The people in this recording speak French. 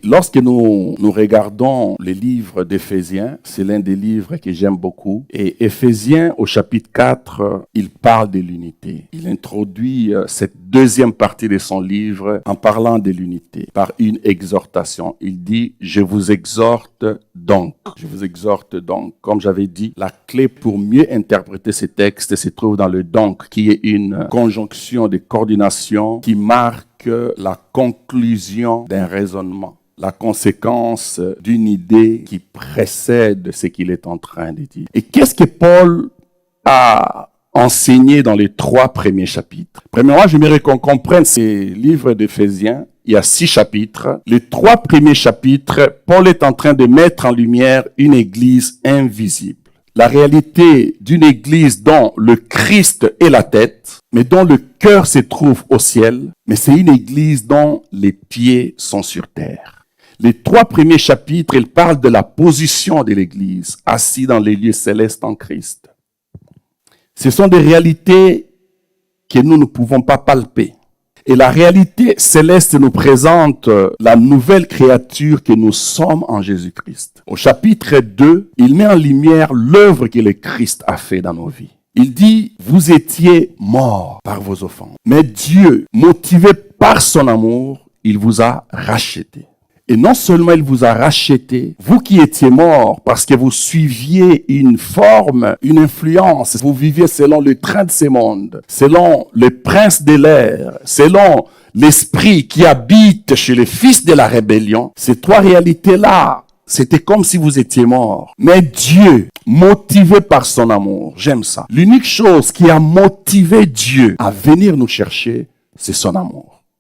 Lorsque nous regardons les livres d'Éphésiens, c'est l'un des livres que j'aime beaucoup. Et Éphésiens, au chapitre 4, il parle de l'unité. Il introduit cette deuxième partie de son livre en parlant de l'unité par une exhortation. Il dit, je vous exhorte donc. Je vous exhorte donc. Comme j'avais dit, la clé pour mieux interpréter ces textes se trouve dans le donc, qui est une conjonction de coordination qui marque la conclusion d'un raisonnement, la conséquence d'une idée qui précède ce qu'il est en train de dire. Et qu'est-ce que Paul a enseigné dans les 3 premiers chapitres? Premièrement, j'aimerais qu'on comprenne ces livres d'Éphésiens. Il y a 6 chapitres. Les 3 premiers chapitres, Paul est en train de mettre en lumière une église invisible. La réalité d'une église dont le Christ est la tête, mais dont le cœur se trouve au ciel, mais c'est une église dont les pieds sont sur terre. Les 3 premiers chapitres, ils parlent de la position de l'église, assise dans les lieux célestes en Christ. Ce sont des réalités que nous ne pouvons pas palper. Et la réalité céleste nous présente la nouvelle créature que nous sommes en Jésus-Christ. Au chapitre 2, il met en lumière l'œuvre que le Christ a fait dans nos vies. Il dit, vous étiez morts par vos offenses. Mais Dieu, motivé par son amour, il vous a rachetés. Et non seulement il vous a racheté, vous qui étiez morts parce que vous suiviez une forme, une influence, vous viviez selon le train de ce monde, selon le prince de l'air, selon l'esprit qui habite chez les fils de la rébellion. Ces 3 réalités-là, c'était comme si vous étiez morts. Mais Dieu, motivé par son amour, j'aime ça. L'unique chose qui a motivé Dieu à venir nous chercher, c'est son amour.